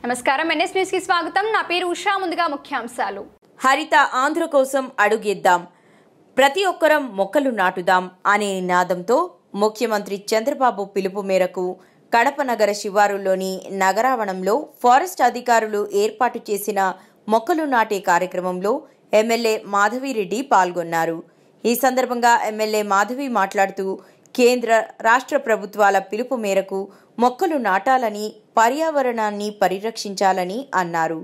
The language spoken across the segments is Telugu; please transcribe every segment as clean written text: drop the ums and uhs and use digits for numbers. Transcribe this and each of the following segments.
నమస్కారం ఎన్ఎస్ న్యూస్ కి స్వాగతం నా పేరు ఉషా ముందుగా ముఖ్యాంశాలు హరిత ఆంధ్ర కోసం అడుగేద్దాం ప్రతి ఒక్కరం మొక్కలు నాటుదాం అనే నినాదంతో ముఖ్యమంత్రి చంద్రబాబు పిలుపు మేరకు కడప నగర శివారులోని నగరావణంలో ఫారెస్ట్ అధికారులు ఏర్పాటు చేసిన మొక్కలు నాటే కార్యక్రమంలో ఎమ్మెల్యే మాధవిరెడ్డి పాల్గొన్నారు। ఈ సందర్భంగా ఎమ్మెల్యే మాధవి మాట్లాడుతూ కేంద్ర రాష్ట్ర ప్రభుత్వాల పిలుపు మేరకు మొక్కలు నాటాలని పర్యావరణాన్ని పరిరక్షించాలని అన్నారు।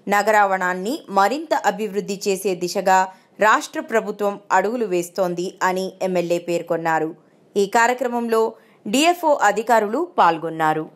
నగరావణాన్ని మరింత అభివృద్ధి చేసే దిశగా రాష్ట్ర ప్రభుత్వం అడుగులు వేస్తోంది అని ఎమ్మెల్యే పేర్కొన్నారు। ఈ కార్యక్రమంలో డిఎఫ్ఓ అధికారులు పాల్గొన్నారు।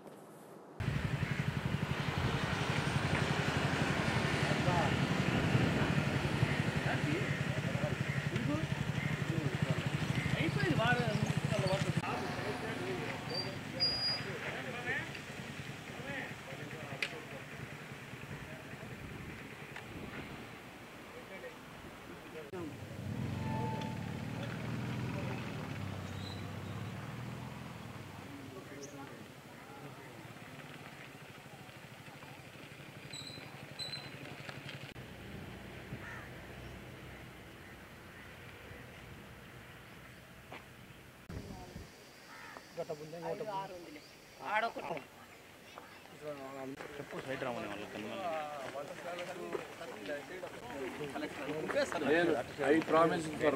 I promise for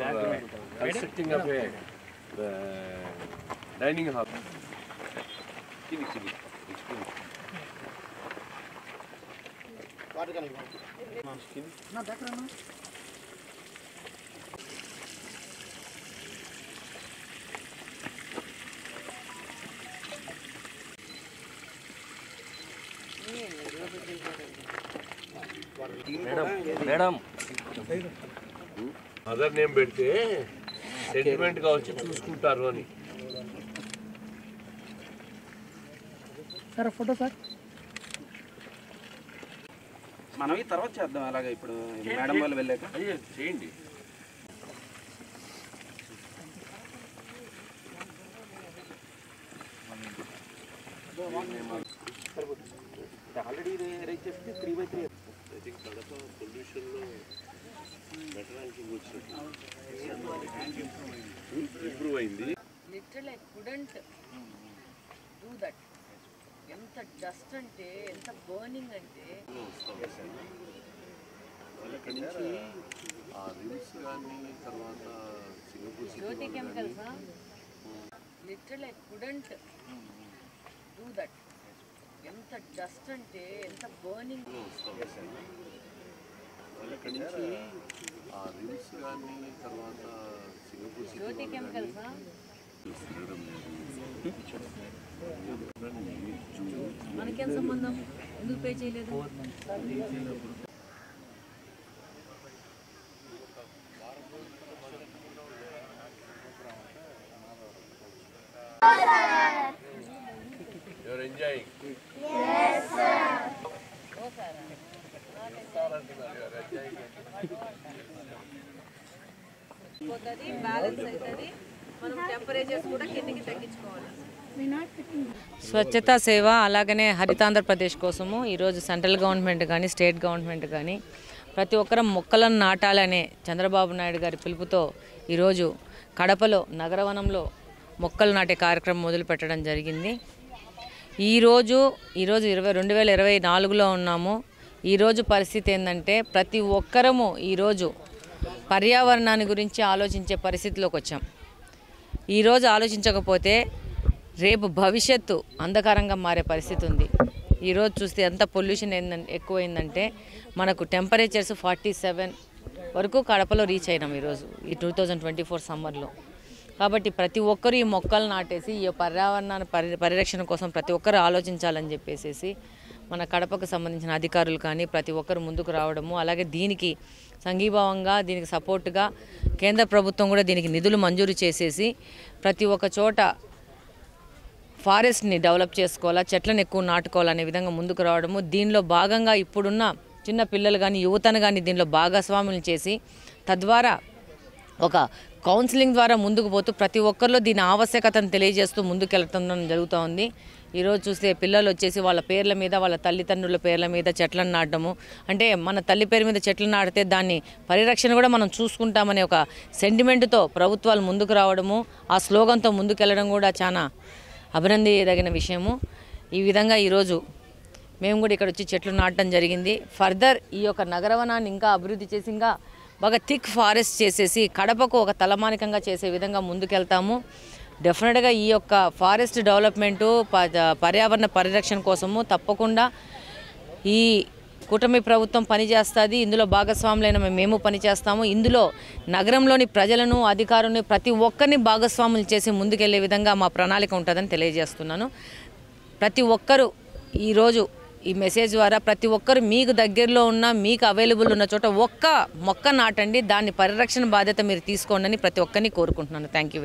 constructing of a dining hall. Madam mother name పెడితే సెంటిమెంట్ గా వచ్చి చూసుకుంటారు అని సార్ ఫోటో సార్ మనం ఈ తర్వాత చేద్దాం అలాగే ఇప్పుడు మేడం వాళ్ళు వెళ్ళాక చేయండి। ఆల్రెడీ రేట్ చేస్తే 3/3 ఐ థింక్ కడప పొల్యూషన్ లో బెటర్ ర్యాంకింగ్ వచ్చినట్టు ఇంప్రూవ్ అయింది। Literal I couldn't do that ఎంత డస్ట్ అంటే ఎంత బర్నింగ్ అంటే అక్కడి నుంచి ఆ రిమ్స్ కానీ తర్వాత Singapore Jyoti chemicals literal I couldn't do that ఎంత డస్ట్ అంటే ఎంత బర్నింగ్ అక్కడి నుంచి ఆ రిమ్స్ కానీ తర్వాత సింగపూర్ జ్యోతి కెమికల్స్ మనకేం సంబంధం ఎందుకు పే చేయలేదు You are enjoying? పోతుంది బ్యాలెన్స్ అవుతుంది మనం టెంపరేచర్స్ కూడా కిందకి తగ్గించుకోవాలి। స్వచ్ఛతా సేవ అలాగనే హరితాంధ్రప్రదేశ్ కోసము ఈరోజు సెంట్రల్ గవర్నమెంట్ కానీ స్టేట్ గవర్నమెంట్ కానీ ప్రతి ఒక్కరం మొక్కలను నాటాలనే చంద్రబాబు నాయుడు గారి పిలుపుతో ఈరోజు కడపలో నగరవనంలో మొక్కలు నాటే కార్యక్రమం మొదలుపెట్టడం జరిగింది। ఈరోజు 2024లో ఉన్నాము। ఈరోజు పరిస్థితి ఏంటంటే ప్రతి ఒక్కరము ఈరోజు పర్యావరణాన్ని గురించి ఆలోచించే పరిస్థితిలోకి వచ్చాం। ఈరోజు ఆలోచించకపోతే రేపు భవిష్యత్తు అంధకారంగా మారే పరిస్థితి ఉంది। ఈరోజు చూస్తే ఎంత పొల్యూషన్ ఎక్కువైందంటే మనకు టెంపరేచర్స్ 47 వరకు కడపలో రీచ్ అయినాం ఈరోజు ఈ 2024 సమ్మర్లో। కాబట్టి ప్రతి ఒక్కరు ఈ మొక్కలు నాటేసి ఈ పర్యావరణాన్ని పరిరక్షణ కోసం ప్రతి ఒక్కరు ఆలోచించాలని చెప్పేసి మన కడపకు సంబంధించిన అధికారులు కానీ ప్రతి ఒక్కరు ముందుకు రావడము, అలాగే దీనికి సంఘీభావంగా దీనికి సపోర్ట్గా కేంద్ర ప్రభుత్వం కూడా దీనికి నిధులు మంజూరు చేసేసి ప్రతి ఒక్క చోట ఫారెస్ట్ని డెవలప్ చేసుకోవాలా, చెట్లను ఎక్కువ నాటుకోవాలనే విధంగా ముందుకు రావడము, దీనిలో భాగంగా ఇప్పుడున్న చిన్న పిల్లలు కానీ యువతను కానీ దీనిలో భాగస్వాములు చేసి తద్వారా ఒక కౌన్సిలింగ్ ద్వారా ముందుకు పోతూ ప్రతి ఒక్కరిలో దీని ఆవశ్యకతను తెలియజేస్తూ ముందుకెళ్ళడం జరుగుతూ ఉంది। ఈరోజు చూస్తే పిల్లలు వచ్చేసి వాళ్ళ పేర్ల మీద వాళ్ళ తల్లిదండ్రుల పేర్ల మీద చెట్లను నాటడము, అంటే మన తల్లి పేరు మీద చెట్లు నాటితే దాన్ని పరిరక్షణ కూడా మనం చూసుకుంటామనే ఒక సెంటిమెంట్తో ప్రభుత్వాలు ముందుకు రావడము, ఆ స్లోగన్తో ముందుకెళ్ళడం కూడా చాలా అభినందించదగిన విషయము. ఈ విధంగా ఈరోజు మేము కూడా ఇక్కడ వచ్చి చెట్లు నాటడం జరిగింది. ఫర్దర్ ఈ యొక్క నగరవనాన్ని ఇంకా అభివృద్ధి చేసి ఇంకా బాగా థిక్ ఫారెస్ట్ చేసేసి కడపకు ఒక తలమానికంగా చేసే విధంగా ముందుకెళ్తాము. డెఫినెట్గా ఈ యొక్క ఫారెస్ట్ డెవలప్మెంటు పర్యావరణ పరిరక్షణ కోసము తప్పకుండా ఈ కూటమి ప్రభుత్వం పనిచేస్తుంది. ఇందులో భాగస్వాములైన మేము పనిచేస్తాము. ఇందులో నగరంలోని ప్రజలను, అధికారులను ప్రతి ఒక్కరిని భాగస్వాములు చేసి ముందుకెళ్లే విధంగా మా ప్రణాళిక ఉంటుందని తెలియజేస్తున్నాను. ప్రతి ఒక్కరూ ఈరోజు ఈ మెసేజ్ ద్వారా ప్రతి ఒక్కరు మీకు దగ్గరలో ఉన్న, మీకు అవైలబుల్ ఉన్న చోట ఒక్క మొక్క నాటండి, దాన్ని పరిరక్షణ బాధ్యత మీరు తీసుకోండి అని ప్రతి ఒక్కరిని కోరుకుంటున్నాను. Thank you.